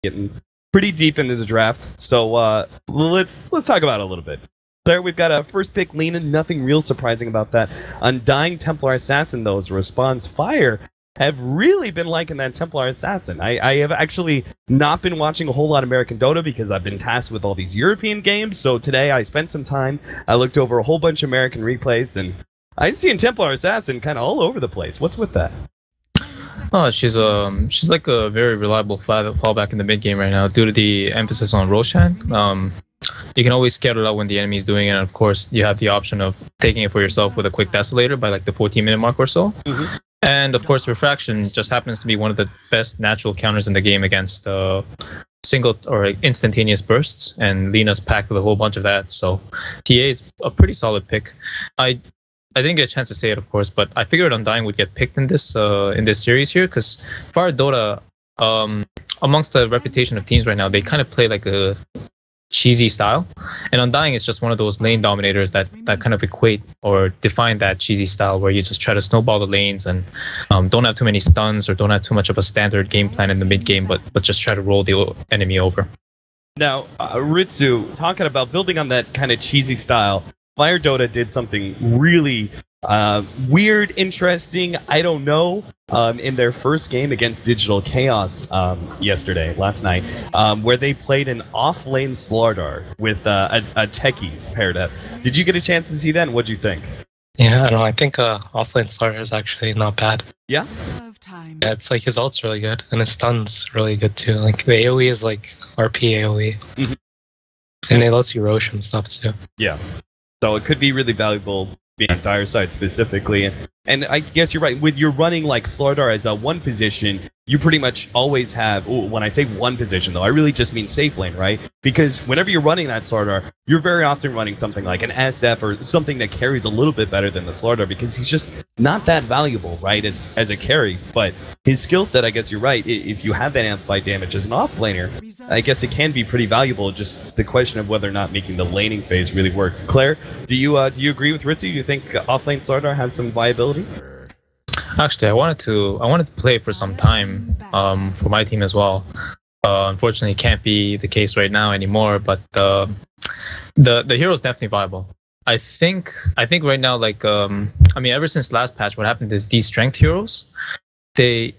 getting pretty deep into the draft. So let's talk about it a little bit. There, we've got a first pick, Lena. Nothing real surprising about that. Undying Templar Assassin, though, responds Fire. Have really been liking that Templar Assassin. I have actually not been watching a whole lot of American Dota because I've been tasked with all these European games. So today I spent some time. I looked over a whole bunch of American replays, and I'm seeing Templar Assassin kind of all over the place. What's with that? Oh, she's like a very reliable fallback in the mid game right now due to the emphasis on Roshan. You can always scatter it out when the enemy is doing it, and of course you have the option of taking it for yourself with a quick Desolator by like the 14-minute mark or so. Mm-hmm. And of course Refraction just happens to be one of the best natural counters in the game against single or instantaneous bursts, and Lena's packed with a whole bunch of that, so TA is a pretty solid pick. I didn't get a chance to say it, of course, but I figured Undying would get picked in this series here because FireDota, amongst the reputation of teams right now, they kind of play like a cheesy style, and Undying is just one of those lane dominators that kind of equate or define that cheesy style where you just try to snowball the lanes and don't have too many stuns or don't have too much of a standard game plan in the mid game, but just try to roll the enemy over. Now, Ritsu, talking about building on that kind of cheesy style, FireDota did something really weird, interesting, I don't know, in their first game against Digital Chaos last night, where they played an off-lane Slardar with a Techies paired up. Did you get a chance to see that, and what'd you think? Yeah, I know. I think off-lane Slardar is actually not bad. Yeah? Yeah, it's like his ult's really good, and his stun's really good too. Like, the AoE is like RP AoE. Mm-hmm. And it lets you Rosh and stuff too. Yeah. So it could be really valuable being on Dire side specifically. And I guess you're right. When you're running like Slardar as a one position, you pretty much always have, when I say one position though, I really just mean safe lane, right? Because whenever you're running that Slardar, you're very often running something like an SF or something that carries a little bit better than the Slardar because he's just not that valuable, right, as a carry. But his skill set, I guess you're right, if you have that amplified damage as an offlaner, I guess it can be pretty valuable. Just the question of whether or not making the laning phase really works. Claire, do you agree with Ritzy? Do you think offlane Slardar has some viability? Actually, I wanted to play for some time for my team as well. Unfortunately, it can't be the case right now anymore. But the hero's definitely viable. I think right now, like ever since last patch, what happened is these strength heroes, they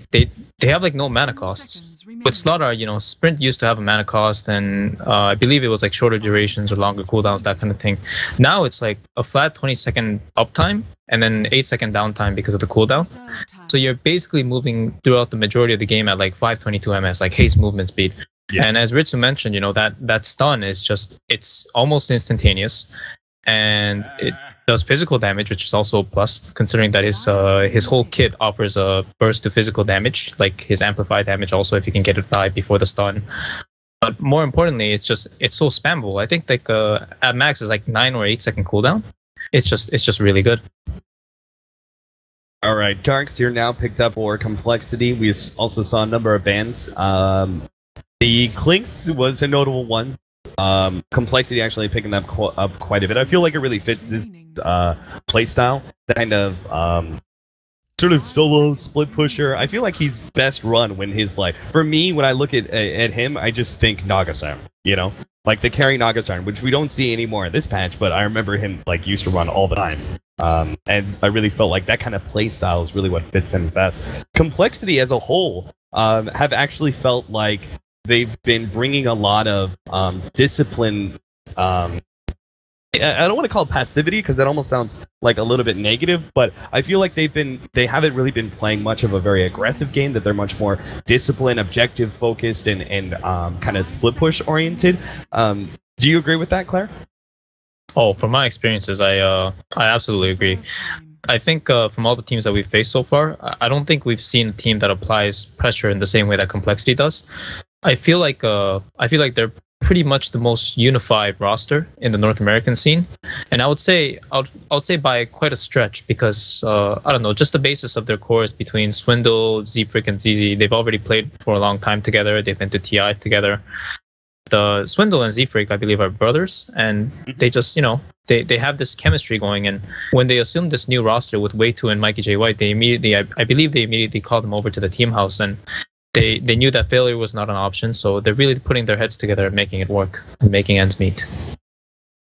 have like no mana costs. With Slardar, Sprint used to have a mana cost, and I believe it was like shorter durations or longer cooldowns, that kind of thing. Now it's like a flat 20-second uptime and then 8-second downtime because of the cooldown. So you're basically moving throughout the majority of the game at like 522 ms, like haste movement speed. Yeah. And as Ritsu mentioned, that stun is it's almost instantaneous, and it does physical damage, which is also a plus, considering that his whole kit offers a burst to physical damage, like his amplified damage also, if you can get it by before the stun. But more importantly, it's so spammable. I think like at max is like 9 or 8-second cooldown. It's just really good. All right, Darks, you're now picked up for compLexity. We also saw a number of bans. The Clinks was a notable one. compLexity actually picking up quite a bit. I feel like it really fits his playstyle. That kind of sort of solo split pusher. I feel like he's best run when his for me, when I look at him, I just think Nagasarm, like the carry Nagasarm, which we don't see anymore in this patch, but I remember him used to run all the time. And I really felt like that kind of play style is really what fits him best. compLexity as a whole have actually felt like they've been bringing a lot of discipline. I don't want to call it passivity because that almost sounds like a little bit negative, but I feel like they haven't really been playing much of a very aggressive game, that they're much more discipline, objective focused, and kind of split push oriented. Do you agree with that, Claire? Oh, from my experiences, I absolutely agree. I think from all the teams that we've faced so far, I don't think we've seen a team that applies pressure in the same way that compLexity does. I feel like they're pretty much the most unified roster in the North American scene, and I would say by quite a stretch, because I don't know, just the basis of their cores between Swindle, Zfrick, and ZZ. They've already played for a long time together. They've been to TI together. The Swindle and Zfrick, I believe, are brothers, and they just they have this chemistry going. And when they assumed this new roster with Way2 and Mikey J White, I believe they immediately called them over to the team house, and they knew that failure was not an option, so they're really putting their heads together and making it work and making ends meet.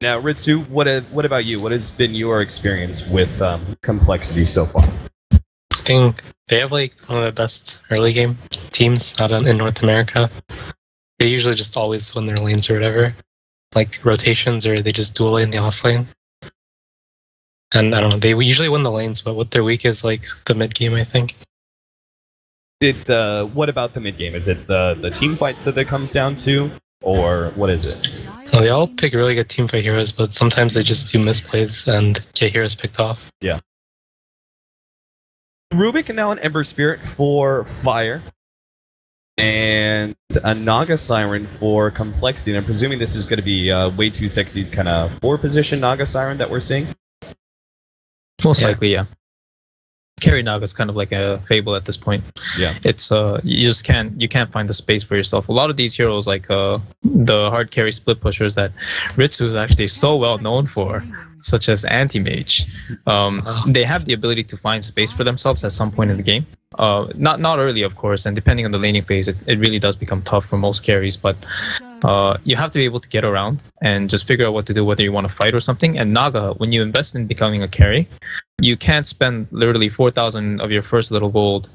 Now, Ritsu, what about you? What has been your experience with compLexity so far? I think they have like one of the best early game teams out in North America. They usually just always win their lanes or whatever, like rotations, or they just dual lane the off lane. And I don't know, they usually win the lanes, but what their weak is like the mid game, I think. What about the mid game? Is it the team fights that it comes down to, or what is it? Well, they all pick really good team fight heroes, but sometimes they just do misplays and get heroes picked off. Yeah. Rubik and now an Ember Spirit for Fire, and a Naga Siren for compLexity. And I'm presuming this is going to be way too sexy's kind of 4-position Naga Siren that we're seeing. Most likely, yeah. Carry Naga is kind of like a fable at this point. Yeah, it's you can't find the space for yourself. A lot of these heroes, like the hard carry split pushers that Ritsu is actually so well known for, such as Anti-Mage, they have the ability to find space for themselves at some point in the game. Not early, of course, and depending on the laning phase, it really does become tough for most carries, but you have to be able to get around and just figure out what to do, whether you want to fight or something. And Naga, when you invest in becoming a carry, you can't spend literally 4,000 of your first little gold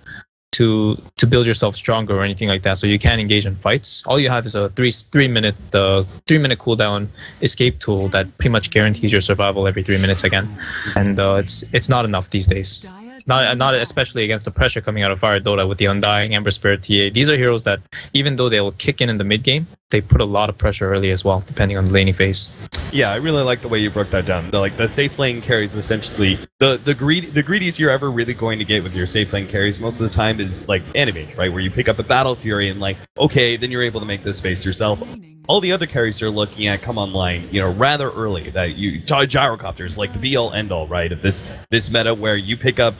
to build yourself stronger or anything like that, so you can't engage in fights. All you have is a three minute cooldown escape tool that pretty much guarantees your survival every 3 minutes again, and it's not enough these days. Not especially against the pressure coming out of FireDota with the Undying, Ember Spirit, TA. These are heroes that, even though they'll kick in the mid game, they put a lot of pressure early as well, depending on the laning phase. Yeah, I really like the way you broke that down. The safe lane carries essentially the greediest you're ever really going to get with your safe lane carries most of the time is like Anti-Mage, right? Where you pick up a Battle Fury and like, okay, then you're able to make this space yourself. All the other carries you're looking at come online, rather early. That gyrocopters, like the be-all end-all, right? Of this meta where you pick up,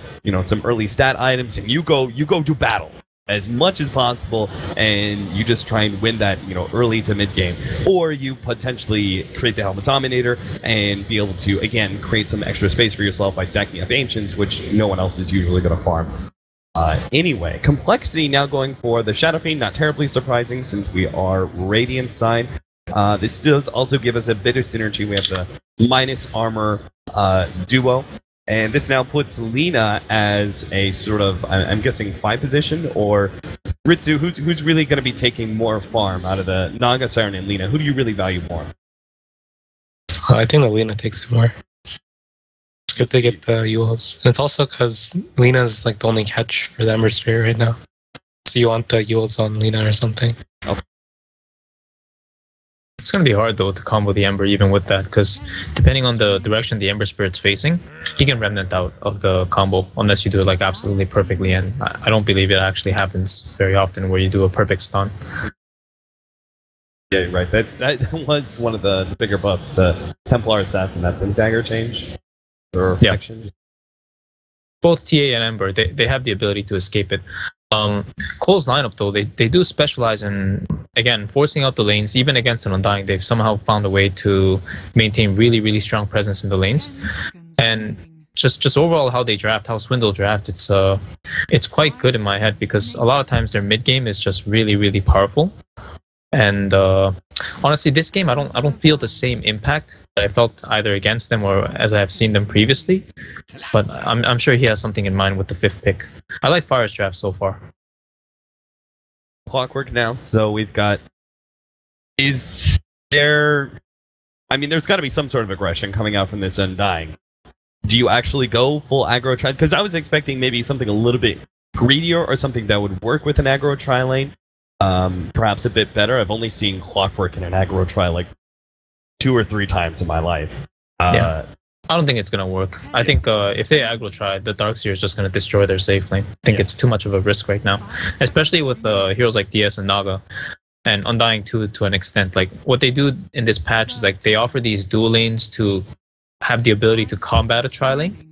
some early stat items and you go do battle as much as possible, and you just try and win that, early to mid game, or you potentially create the Helmet Dominator and be able to again create some extra space for yourself by stacking up Ancients, which no one else is usually going to farm. Anyway, compLexity now going for the Shadow Fiend, not terribly surprising since we are Radiant side. This does also give us a bit of synergy. We have the minus armor duo, and this now puts Lina as a sort of, I'm guessing, 5 position, or Ritsu, who's really going to be taking more farm out of the Naga, Siren, and Lina? Who do you really value more? I think the Lina takes it more. If they get the Yules. And it's also because Lina's like the only catch for the Ember Spirit right now. So you want the Yules on Lina or something. Oh. It's going to be hard though to combo the Ember even with that, because depending on the direction the Ember Spirit's facing, he can remnant out of the combo unless you do it like absolutely perfectly, and I don't believe it actually happens very often where you do a perfect stun. Yeah, right. That was one of the bigger buffs to Templar Assassin, that Blink Dagger change. Or yeah. Both TA and Ember, they have the ability to escape it. Cole's lineup though, they do specialize in, again, forcing out the lanes. Even against an Undying, they've somehow found a way to maintain really, really strong presence in the lanes. And just overall how they draft, how Swindle drafts, it's quite good in my head, because a lot of times their mid game is just really, really powerful. And honestly, this game I don't feel the same impact that I felt either against them or as I have seen them previously. But I'm sure he has something in mind with the 5th pick. I like Fire's draft so far. Clockwork now, so we've got. Is there? I mean, there's got to be some sort of aggression coming out from this Undying. Do you actually go full aggro tri? Because I was expecting maybe something a little bit greedier or something that would work with an aggro tri lane. Perhaps a bit better. I've only seen Clockwork in an aggro try like 2 or 3 times in my life. Yeah. I don't think it's going to work. I think if they aggro try, the Darkseer is just going to destroy their safe lane. I think it's too much of a risk right now, especially with heroes like DS and Naga and Undying to an extent. Like what they do in this patch is like they offer these dual lanes to have the ability to combat a tri lane.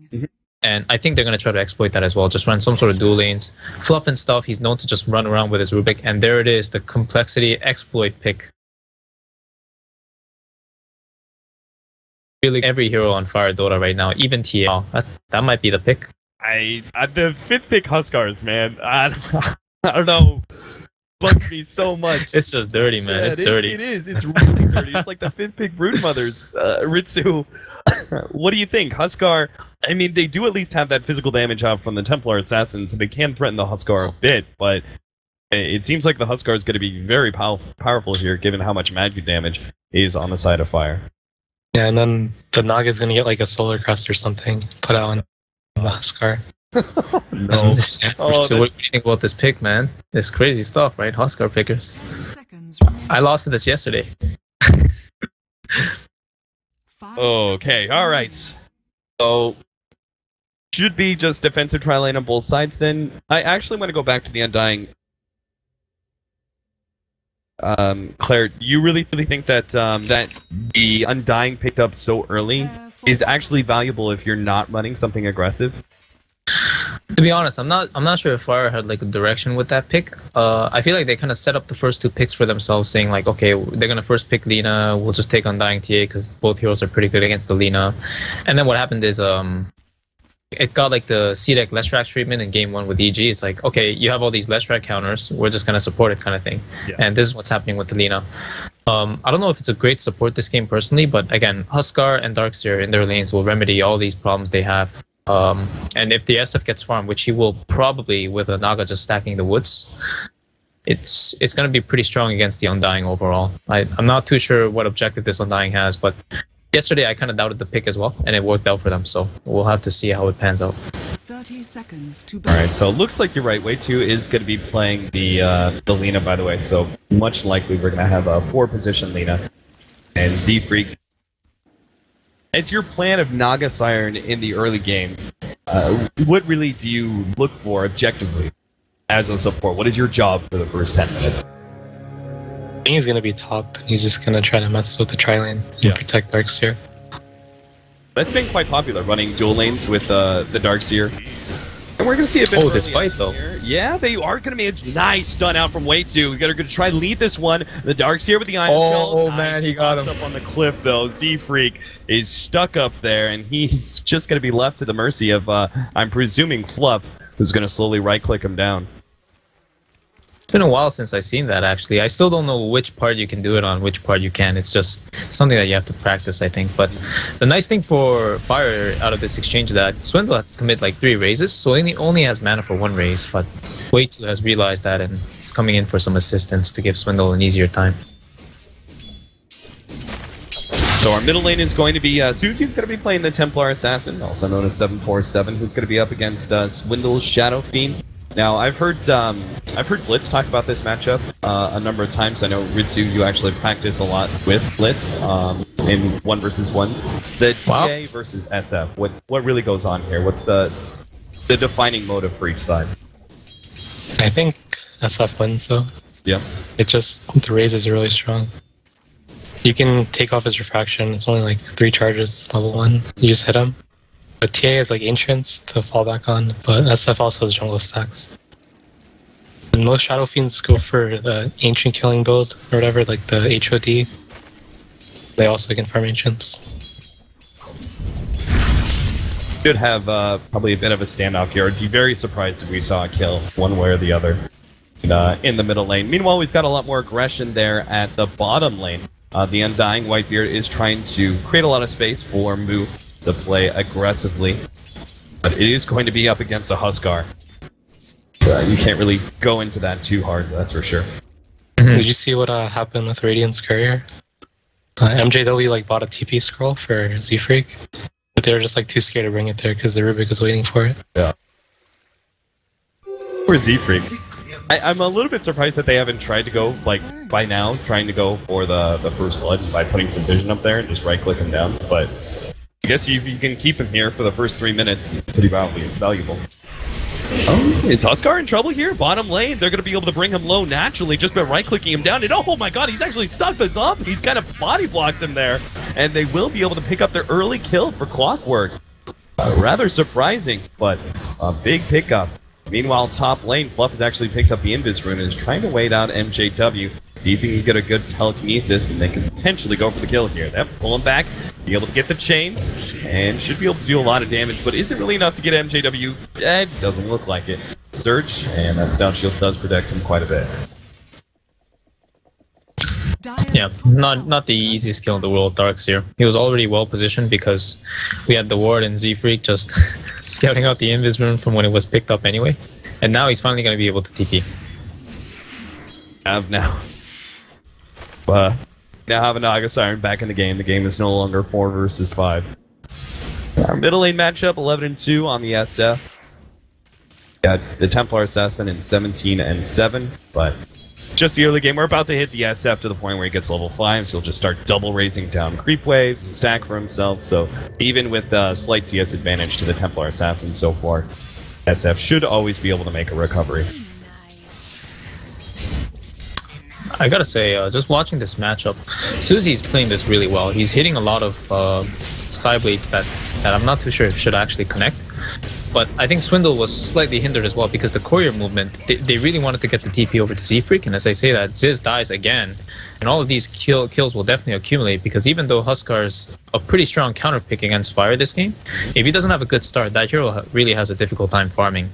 And I think they're going to try to exploit that as well. Just run some sort of dual lanes. Fluff and stuff, he's known to just run around with his Rubik. And there it is, the compLexity exploit pick. Really, every hero on FireDota right now, even TA, that might be the pick. The 5th pick Huskars, man. I don't know. Bugs me so much. It's just dirty, man. Yeah, It's dirty. It is. It's really dirty. It's like the 5th pick Broodmothers. Ritsu, what do you think? Huskar, I mean, they do at least have that physical damage out from the Templar Assassins, so they can threaten the Huskar a bit, but it seems like the Huskar is going to be very powerful here, given how much magic damage is on the side of Fire. Yeah, and then the Naga is going to get like a solar crest or something put out on the Huskar. No. Yeah. So what do you think about this pick, man? It's crazy stuff, right? Huskar pickers. I lost to this yesterday. Okay, alright. So, should be just defensive tri-lane on both sides then. I actually want to go back to the Undying. Claire, do you really think that that the Undying picked up so early is actually valuable if you're not running something aggressive? To be honest, I'm not sure if Fire had like a direction with that pick. I feel like they kind of set up the first 2 picks for themselves, saying like, okay, they're gonna first pick Lina. We'll just take Undying TA because both heroes are pretty good against the Lina. And then what happened is it got like the C-Deck Leshrac treatment in game 1 with EG. It's like, okay, you have all these Leshrac counters. We're just gonna support it, kind of thing. Yeah. And this is what's happening with the Lina. I don't know if it's a great support this game personally, but again, Huskar and Darkseer in their lanes will remedy all these problems they have. And if the SF gets farmed, which he will probably with a Naga just stacking the woods, it's going to be pretty strong against the Undying overall. I'm not too sure what objective this Undying has, but yesterday I kind of doubted the pick as well, and it worked out for them, so we'll have to see how it pans out. 30 seconds to Alright, so it looks like you're right. Way 2 is going to be playing the Lina, by the way, so much likely we're going to have a 4-position Lina. And Z-Freak. It's your plan of Naga Siren in the early game. What really do you look for objectively as a support? What is your job for the first 10 minutes? I think he's going to be top. He's just going to try to mess with the tri-lane and protect Darkseer. That's been quite popular, running dual lanes with the Darkseer. And we're going to see a bit of this fight, though. Yeah, they are going to be a nice stun out from Way 2. We're going to try to lead this one. The Darkseer with the Iron Shell. Oh, man, he got him. Up on the cliff, though. Z-Freak is stuck up there, and he's just going to be left to the mercy of, I'm presuming, Fluff, who's going to slowly right-click him down. It's been a while since I've seen that, actually. I still don't know which part you can do it on, which part you can. It's just something that you have to practice, I think. But the nice thing for Fire out of this exchange is that Swindle has to commit like 3 raises, so he only has mana for 1 raise. But Way 2 has realized that, and he's coming in for some assistance to give Swindle an easier time. So our middle lane is going to be, Susie's going to be playing the Templar Assassin, also known as 747, who's going to be up against Swindle's Shadow Fiend. Now, I've heard Blitz talk about this matchup a number of times. I know, Ritsu, you actually practice a lot with Blitz in 1v1s. The TA versus SF, what really goes on here? What's the defining motive for each side? I think SF wins, though. Yeah. It's just, the raises are really strong. You can take off his refraction. It's only like 3 charges, level 1. You just hit him. But TA is like Ancients to fall back on, but SF also has jungle stacks. And most Shadow Fiends go for the Ancient killing build, or whatever, like the HOD. They also can farm Ancients. Should have probably a bit of a standoff here. I'd be very surprised if we saw a kill one way or the other in the middle lane. Meanwhile, we've got a lot more aggression there at the bottom lane. The Undying Whitebeard is trying to create a lot of space for Mu to play aggressively, but it is going to be up against a Huskar. So you can't really go into that too hard, that's for sure. Did you see what happened with Radiant's Courier? MJW like bought a TP scroll for Z-Freak, but they were just like too scared to bring it there because the Rubik was waiting for it. Yeah. Poor Z-Freak. I'm a little bit surprised that they haven't tried to go, like, by now, trying to go for the first blood by putting some vision up there and just right-click him down, but I guess if you can keep him here for the first 3 minutes, it's pretty valuable. Oh, is Huskar in trouble here? Bottom lane, they're going to be able to bring him low naturally just by right-clicking him down. And oh my god, he's actually stuck this up. He's kind of body-blocked him there. And they will be able to pick up their early kill for Clockwork. Rather surprising, but a big pickup. Meanwhile, top lane, Fluff has actually picked up the Invis rune and is trying to wait out MJW, see if he can get a good telekinesis, and they can potentially go for the kill here. They're pulling back, be able to get the chains, and should be able to do a lot of damage, but is it really enough to get MJW dead? Doesn't look like it. Surge, and that Stout Shield does protect him quite a bit. Yeah, not the easiest kill in the world, Darks here. He was already well positioned because we had the ward and Z-Freak just scouting out the invis rune from when it was picked up anyway. And now he's finally going to be able to TP. Have now. Now have a Naga Siren back in the game. The game is no longer 4 versus 5. Our middle lane matchup, 11-2 on the SF. Got the Templar Assassin in 17-7, but just the early game. We're about to hit the SF to the point where he gets level 5, so he'll just start double raising down creep waves and stack for himself. So even with slight CS advantage to the Templar Assassin so far, SF should always be able to make a recovery. I gotta say, just watching this matchup, Susie's playing this really well. He's hitting a lot of side blades that I'm not too sure if should actually connect. But I think Swindle was slightly hindered as well because the courier movement, they really wanted to get the TP over to Z-Freak, and as I say that, Ziz dies again, and all of these kills will definitely accumulate because even though Huskar's a pretty strong counter pick against Fire this game, if he doesn't have a good start, that hero really has a difficult time farming.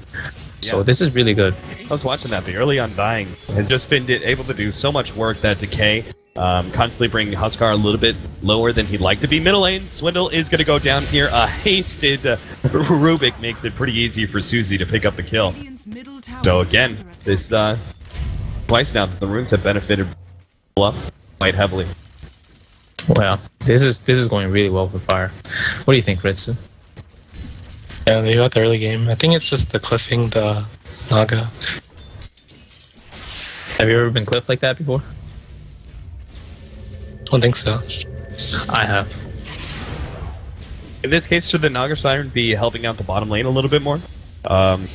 So this is really good. I was watching that. The early Undying has just been able to do so much work that Decay, constantly bringing Huskar a little bit lower than he'd like to be. Middle lane, Swindle is going to go down here. A hasted Rubik makes it pretty easy for Susie to pick up the kill. So again, this twice now the runes have benefited Bluff quite heavily. Wow, this is going really well for Fire. What do you think, Ritsu? Yeah, they got the early game. I think it's just the cliffing the Naga. Have you ever been cliffed like that before? Don't think so. I have. In this case, should the Naga Siren be helping out the bottom lane a little bit more?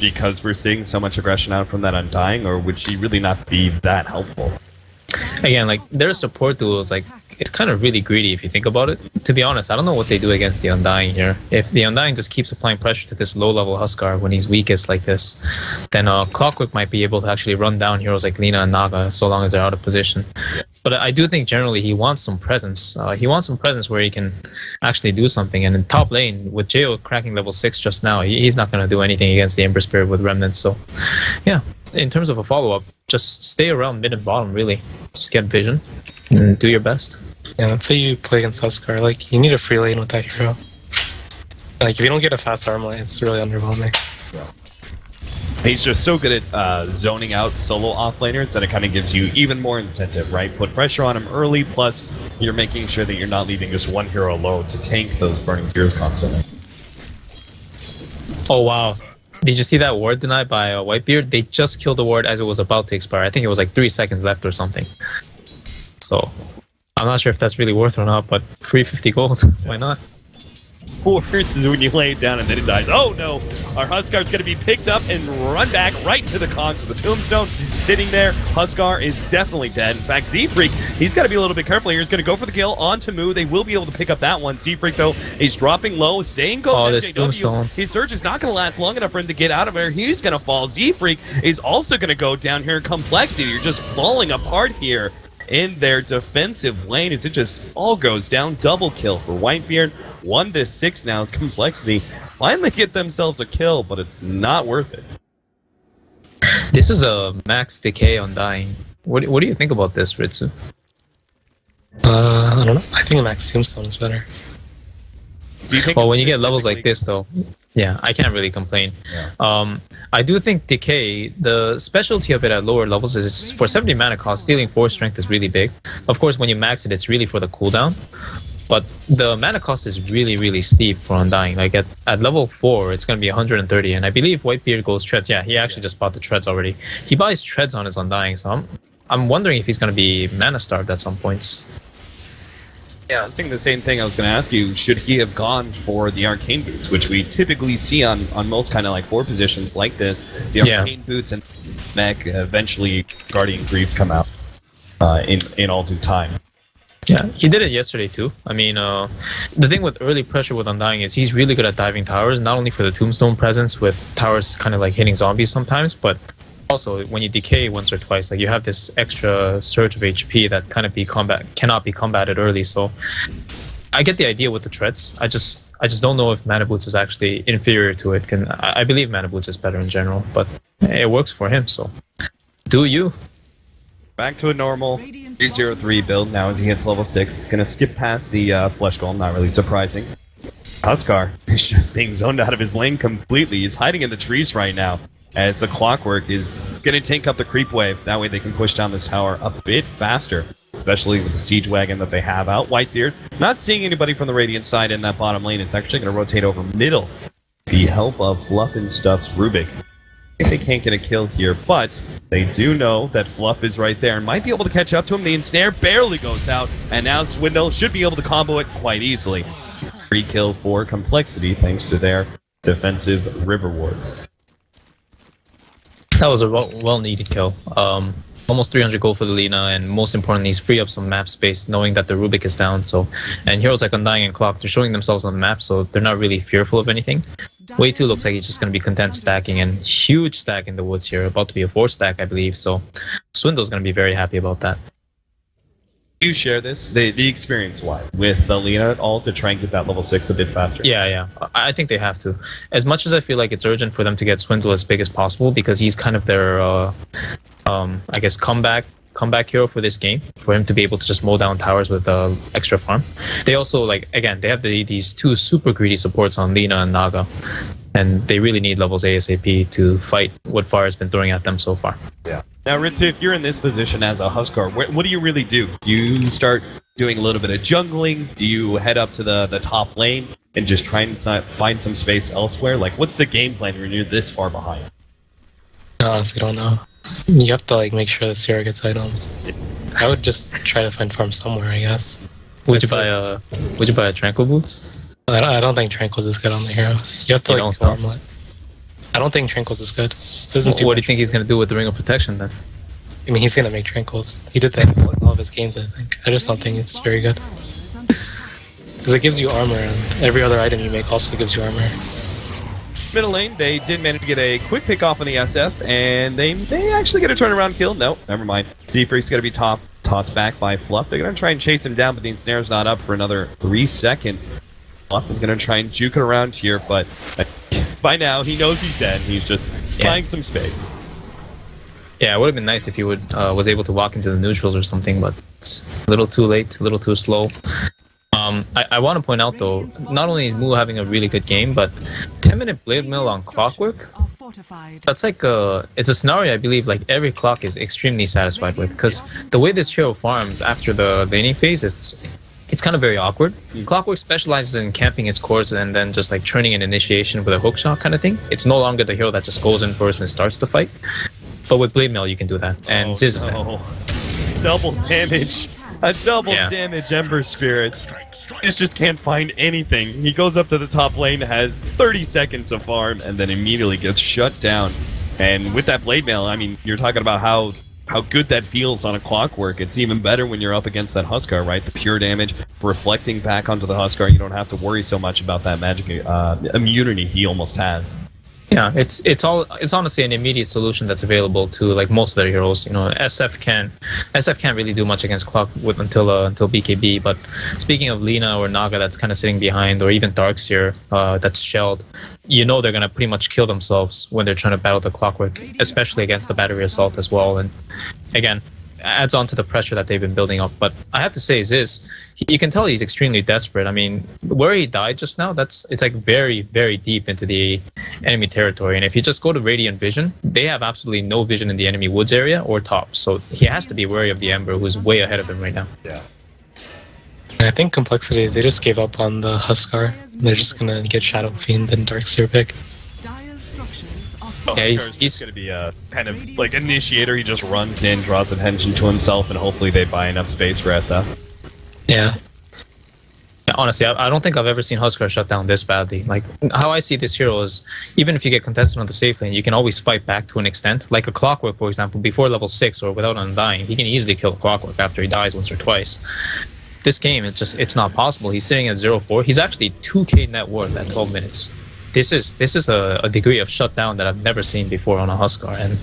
Because we're seeing so much aggression out from that Undying, or would she really not be that helpful? Again, like, their support duels, like, it's kind of really greedy if you think about it. To be honest, I don't know what they do against the Undying here. If the Undying just keeps applying pressure to this low-level Huskar when he's weakest like this, then Clockwork might be able to actually run down heroes like Lina and Naga so long as they're out of position. But I do think generally he wants some presence. He wants some presence where he can actually do something. And in top lane, with Jo cracking level 6 just now, he's not going to do anything against the Ember Spirit with Remnants. So, yeah, in terms of a follow-up, just stay around mid and bottom, really. Just get vision and do your best. Yeah, let's say you play against Huskar, like, you need a free lane with that hero. Like, if you don't get a fast arm lane, it's really underwhelming. He's just so good at zoning out solo offlaners that it kind of gives you even more incentive, right? Put pressure on him early, plus you're making sure that you're not leaving just one hero alone to tank those burning spears constantly. Oh, wow. Did you see that ward denied by Whitebeard? They just killed the ward as it was about to expire. I think it was like 3 seconds left or something. So, I'm not sure if that's really worth it or not, but 350 gold, why not? Worse is when you lay it down and then it dies. Oh no! Our Huskar's going to be picked up and run back right into the Conch with the Tombstone sitting there. Huskar is definitely dead. In fact, Z-Freak, he's got to be a little bit careful here. He's going to go for the kill on Tamu. They will be able to pick up that one. Z-Freak, though, is dropping low. Same goes this Tombstone. His surge is not going to last long enough for him to get out of there. He's going to fall. Z-Freak is also going to go down here. compLexity, you're just falling apart here in their defensive lane as it just all goes down. Double kill for Whitebeard. 1-6 now. It's compLexity. Finally get themselves a kill, but it's not worth it. This is a max decay Undying. What do you think about this, Ritsu? I don't know. I think max Tombstone is better. Do you think well, when you get levels like this, though, yeah, I can't really complain. Yeah. I do think Decay, the specialty of it at lower levels is for 70 mana cost, stealing 4 strength is really big. Of course, when you max it, it's really for the cooldown. But the mana cost is really, really steep for Undying. Like at level 4, it's going to be 130. And I believe Whitebeard goes Treads. Yeah, he actually just bought the Treads already. He buys Treads on his Undying, so I'm wondering if he's going to be mana starved at some points. Yeah, I was thinking the same thing. I was going to ask you, should he have gone for the Arcane Boots, which we typically see on most kind of like 4 positions like this. The Arcane Boots and mech, eventually Guardian Greaves come out in all due time. Yeah, he did it yesterday too. I mean, the thing with early pressure with Undying is he's really good at diving towers, not only for the Tombstone presence with towers kind of like hitting zombies sometimes, but also when you decay once or twice, like you have this extra surge of HP that cannot be combated early. So I get the idea with the Treads. I just don't know if Mana Boots is actually inferior to it. I believe Mana Boots is better in general, but it works for him. So, do you? Back to a normal 303 build now as he hits level 6. He's going to skip past the Flesh Golem, not really surprising. Huskar is just being zoned out of his lane completely. He's hiding in the trees right now as the Clockwork is going to tank up the creep wave. That way they can push down this tower a bit faster, especially with the Siege Wagon that they have out. Whitebeard not seeing anybody from the Radiant side in that bottom lane. It's actually going to rotate over middle. The help of Fluff and Stuff's Rubik. I think they can't get a kill here, but they do know that Fluff is right there and might be able to catch up to him. The ensnare barely goes out, and now Swindle should be able to combo it quite easily. Free kill for compLexity thanks to their defensive River Ward. That was a well-needed kill. Almost 300 gold for the Lina, and most importantly, he's free up some map space, knowing that the Rubik is down. So, and heroes like Undying and Clock, they're showing themselves on the map, so they're not really fearful of anything. Way 2 looks like he's just going to be content stacking, and huge stack in the woods here, about to be a 4 stack, I believe. So, Swindle's going to be very happy about that. You share this, the experience-wise, with the Lina ult to try and get that level 6 a bit faster? Yeah. I think they have to. As much as I feel like it's urgent for them to get Swindle as big as possible, because he's kind of their, I guess, comeback hero for this game, for him to be able to just mow down towers with extra farm. They also, like, again, they have these 2 super greedy supports on Lina and Naga, and they really need levels ASAP to fight what Fire's been throwing at them so far. Yeah. Now, Ritsu, if you're in this position as a Huskar, what do you really do? Do you start doing a little bit of jungling? Do you head up to the top lane and just try and find some space elsewhere? Like, what's the game plan when you're this far behind? I honestly don't know. You have to like make sure the Sierra gets items. I would just try to find farm somewhere, I guess. Would you buy a Tranquil Boots? I don't think Tranquil's is good on the hero. You have to like kill Armlet. I don't think Tranquil's is good. What do you think he's going to do with the Ring of Protection then? I mean, he's going to make Tranquils. He did that in all of his games, I think. I just don't think it's very good. Because it gives you armor, and every other item you make also gives you armor. Middle lane, they did manage to get a quick pick off on the SF, and they actually get a turnaround kill. No, never mind. Z-Freak's going to be tossed back by Fluff. They're going to try and chase him down, but the ensnare's not up for another 3 seconds. Fluff is going to try and juke it around here, but by now he knows he's dead. He's just buying some space. Yeah, it would have been nice if he was able to walk into the neutrals or something, but it's a little too late, a little too slow. I want to point out though, not only is Mu having a really good game, but 10-minute Blade Mill on Clockwork, that's like it's a scenario I believe like every Clock is extremely satisfied with, because the way this hero farms after the laning phase, it's kind of very awkward. Clockwork specializes in camping his cores and then just like turning an initiation with a hookshot kind of thing. It's no longer the hero that just goes in first and starts the fight. But with Blade Mill you can do that, and Ziz is there. Double damage. A double damage Ember Spirit. He just can't find anything. He goes up to the top lane, has 30 seconds of farm, and then immediately gets shut down. And with that Blade Mail, I mean, you're talking about how good that feels on a Clockwork. It's even better when you're up against that Huskar, right? The pure damage reflecting back onto the Huskar. You don't have to worry so much about that magic immunity he almost has. Yeah, it's honestly an immediate solution that's available to like most of their heroes. You know, SF can't really do much against Clock until BKB. But speaking of Lina or Naga, that's kind of sitting behind, or even Darkseer that's shelled, you know they're gonna pretty much kill themselves when they're trying to battle the Clockwork, especially against the Battery Assault as well. And again, adds on to the pressure that they've been building up. But I have to say, Ziz, you can tell he's extremely desperate. I mean, where he died just now, it's like very, very deep into the enemy territory. And if you just go to Radiant Vision, they have absolutely no vision in the enemy woods area or top. So he has to be wary of the Ember, who's way ahead of him right now. Yeah. I think compLexity, they just gave up on the Huskar. They're just gonna get Shadow Fiend and Darkseer pick. Yeah, he's going to be a kind of like initiator. He just runs in, draws attention to himself, and hopefully they buy enough space for SF. Yeah. Honestly, I don't think I've ever seen Huskar shut down this badly. Like, how I see this hero is, even if you get contested on the safe lane, you can always fight back to an extent. Like a Clockwork, for example, before level 6 or without Undying, he can easily kill a Clockwork after he dies once or twice. This game, it's not possible. He's sitting at 0-4. He's actually 2k net worth at 12 minutes. This is a degree of shutdown that I've never seen before on a Huskar, and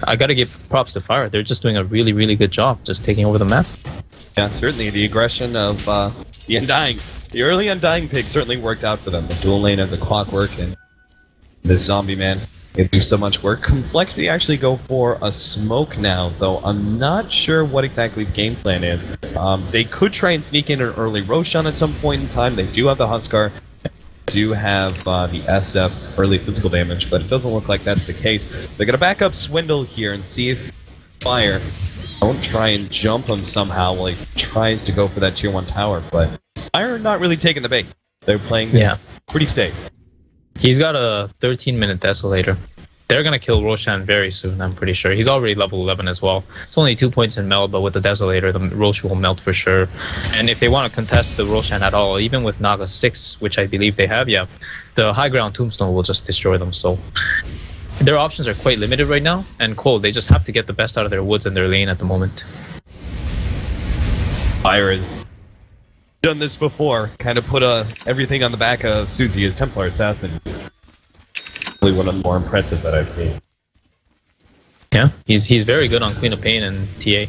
I gotta give props to Fire. They're just doing a really, really good job just taking over the map. Yeah, certainly the aggression of the Undying. The early Undying pick certainly worked out for them. The dual lane of the Clockwork and this Zombie Man. They do so much work. compLexity actually go for a smoke now, though I'm not sure what exactly the game plan is. They could try and sneak in an early Roshan at some point in time. They do have the Huskar, do have the SF's early physical damage, but it doesn't look like that's the case. They're going to back up Swindle here and see if Fire don't try and jump him somehow while he tries to go for that tier 1 tower, but Fire not really taking the bait. They're playing pretty safe. He's got a 13-minute Desolator. They're going to kill Roshan very soon, I'm pretty sure. He's already level 11 as well. It's only 2 points in melt, but with the Desolator, the Roshan will melt for sure. And if they want to contest the Roshan at all, even with Naga 6, which I believe they have, the high ground Tombstone will just destroy them. So their options are quite limited right now. And Cold, they just have to get the best out of their woods and their lane at the moment. Fire has done this before, kind of put everything on the back of Susie as Templar Assassin. Really one of the more impressive that I've seen. Yeah, he's very good on Queen of Pain and TA.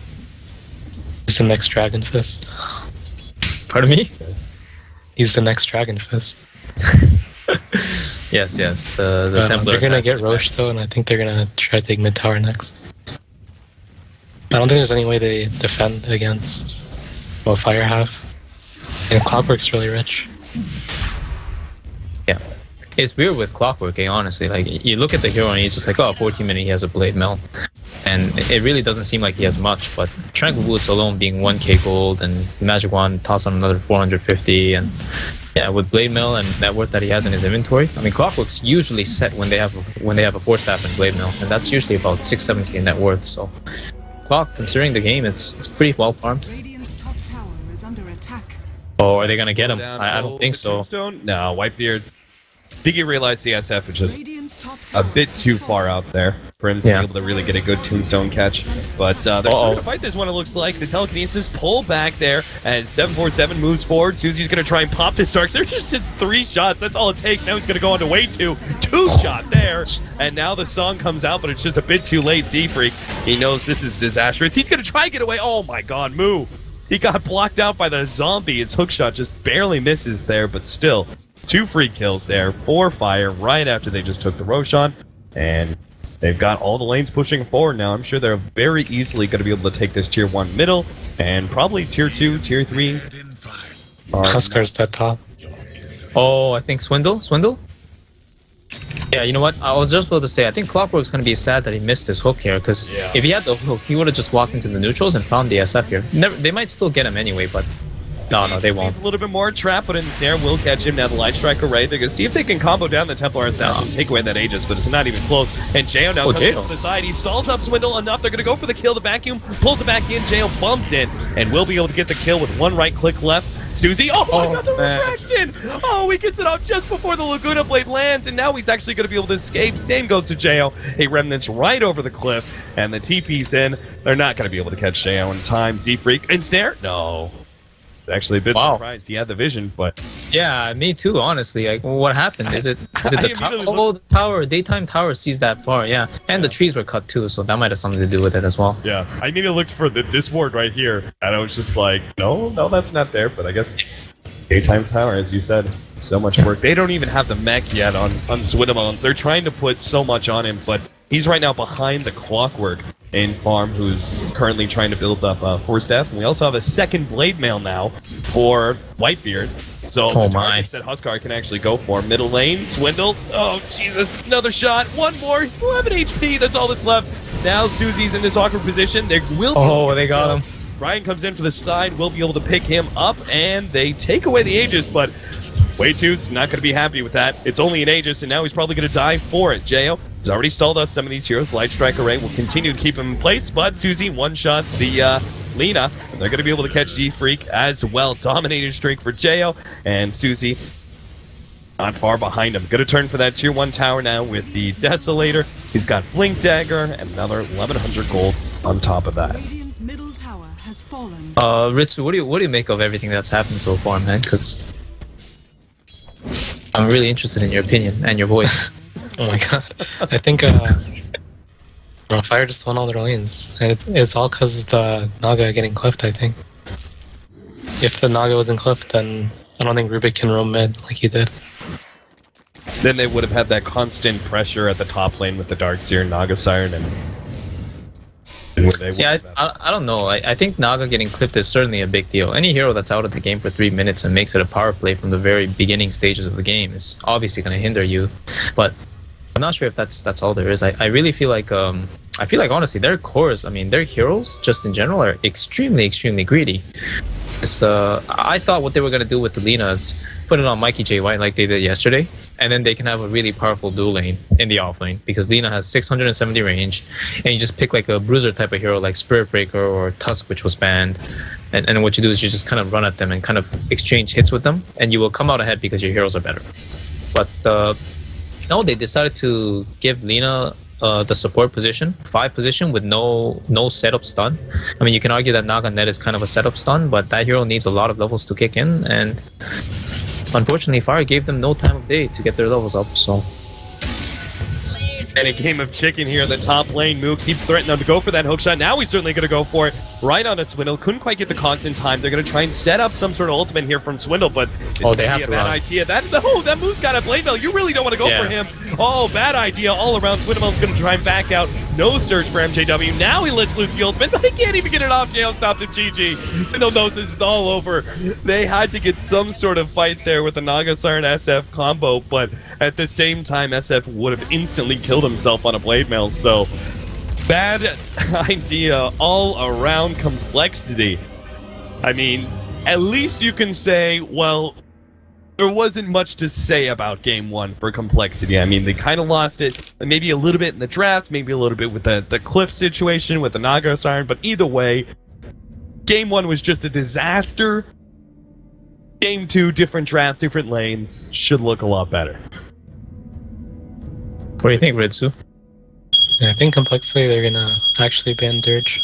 He's the next Dragon Fist. Pardon me? He's the next Dragon Fist. yes, the Templar. They're gonna get Roche though, and I think they're gonna try to take mid tower next. I don't think there's any way they defend against what Fire have. And Clockwork's really rich. Yeah. It's weird with Clockwork, honestly. Like, you look at the hero and he's just like, oh, 14 minutes, he has a Blade Melt. And it really doesn't seem like he has much, but Tranquil Boots alone being 1k gold and Magic Wand toss on another 450, and yeah, with Blade Mill and net worth that he has in his inventory. I mean, Clockwork's usually set when they have a 4-staff and Blade Mill, and that's usually about 6-7k net worth, so Clock, considering the game, it's pretty well farmed. Radiant's top tower is under attack. Oh, are they gonna get him? I don't think so. No, Whitebeard. I think he realized the SF was just a bit too far out there for him to be able to really get a good tombstone catch. But they're trying to fight this one, it looks like. The telekinesis pull back there as 747 moves forward. Susie's going to try and pop this Starks. They're just hit 3 shots. That's all it takes. Now he's going to go on to way 2. 2 shot there. And now the song comes out, but it's just a bit too late. Z-Freak, he knows this is disastrous. He's going to try and get away. Oh my god, Moo. He got blocked out by the zombie. His hookshot just barely misses there, but still. 2 free kills there for Fire right after they just took the Roshan, and they've got all the lanes pushing forward now. I'm sure they're very easily going to be able to take this tier 1 middle, and probably tier 2, tier 3. Huskar's that top. Oh, I think Swindle? Yeah, you know what? I was just about to say, I think Clockwork's going to be sad that he missed his hook here, because if he had the hook, he would have just walked into the neutrals and found the SF here. They might still get him anyway, but no, they won't. A little bit more trap, but Ensnare will catch him. Now the Light Striker, right? They're going to see if they can combo down the Templar Assassin and take away that Aegis, but it's not even close. And Jayo now comes on the side. He stalls up Swindle enough. They're going to go for the kill. The vacuum pulls it back in. Jayo bumps in and will be able to get the kill with 1 right click left. Susie, another refraction! Oh, he gets it off just before the Laguna Blade lands, and now he's actually going to be able to escape. Same goes to Jayo. A Remnant's right over the cliff, and the TP's in. They're not going to be able to catch Jayo in time. Z-Freak, Ensnare? No. Actually a bit surprised he had the vision, but yeah, me too, honestly. Like, what happened? Is it the tower? Oh, the tower, daytime tower sees that far, and the trees were cut too, so that might have something to do with it as well. Yeah, I need to look for this ward right here, and I was just like, no, that's not there, but I guess daytime tower, as you said, so much work. They don't even have the mech yet on Swindlemones. They're trying to put so much on him, but he's right now behind the Clockwork in farm, who's currently trying to build up Force Death. And we also have a second Blade Mail now for Whitebeard. So the targets that Huskar can actually go for. Middle lane, Swindle. Oh, Jesus, another shot. 1 more, 11 HP, that's all that's left. Now Susie's in this awkward position. They will they got him. Ryan comes in for the side, will be able to pick him up, and they take away the Aegis, but Way2's not going to be happy with that. It's only an Aegis, and now he's probably going to die for it. Jayo has already stalled up some of these heroes. Light Strike Array will continue to keep him in place, but Susie one-shots the Lina, and they're going to be able to catch Z-Freak as well. Dominating streak for Jayo, and Susie not far behind him. Going to turn for that tier 1 tower now with the Desolator. He's got Blink Dagger and another 1100 gold on top of that. Radiant's middle tower has fallen. Ritsu, what do you make of everything that's happened so far, man? Because I'm really interested in your opinion and your voice. Oh my god. I think Fire just won all their lanes. And it's all because of the Naga getting cliffed, I think. If the Naga wasn't cliffed, then I don't think Rubik can roam mid like he did. then they would have had that constant pressure at the top lane with the Darkseer and Naga Siren, and where they See, I don't know. I think Naga getting clipped is certainly a big deal. Any hero that's out of the game for 3 minutes and makes it a power play from the very beginning stages of the game is obviously going to hinder you. But I'm not sure if that's all there is. I really feel like honestly their cores, I mean their heroes just in general are extremely greedy. I thought what they were going to do with the Lina is put it on Mikey J White like they did yesterday, and then they can have a really powerful dual lane in the off lane, because Lina has 670 range, and you just pick like a bruiser type of hero like Spirit Breaker or Tusk, which was banned, and what you do is you just kind of run at them and kind of exchange hits with them, and you will come out ahead because your heroes are better. But no, they decided to give Lina the support position, 5 position with no setup stun. I mean, you can argue that Naga Net is kind of a setup stun, but that hero needs a lot of levels to kick in, and unfortunately Fire gave them no time of day to get their levels up, so... And a game of chicken here in the top lane. Moo keeps threatening to go for that hookshot. Now he's certainly going to go for it. Right on a Swindle. Couldn't quite get the conks in time. They're going to try and set up some sort of ultimate here from Swindle, but oh, they have to bad run. idea. That Moo's got a blade bell. You really don't want to go for him. Oh, bad idea all around. Swindle's going to try and back out. No search for MJW. Now he lets loose the ultimate, but he can't even get it off. Jail stops him. GG. Swindle knows this is all over. They had to get some sort of fight there with the Naga Siren SF combo, but at the same time, SF would have instantly killed himself on a blade mail, so bad idea all around. compLexity. I mean, at least you can say, well, there wasn't much to say about game 1 for compLexity. I mean, they kind of lost it, maybe a little bit in the draft, maybe a little bit with the Cliff situation with the Naga Siren, but either way, game 1 was just a disaster. Game 2, different draft, different lanes, should look a lot better. What do you think, Ritsu? Yeah, I think compLexity, they're gonna actually ban Dirge.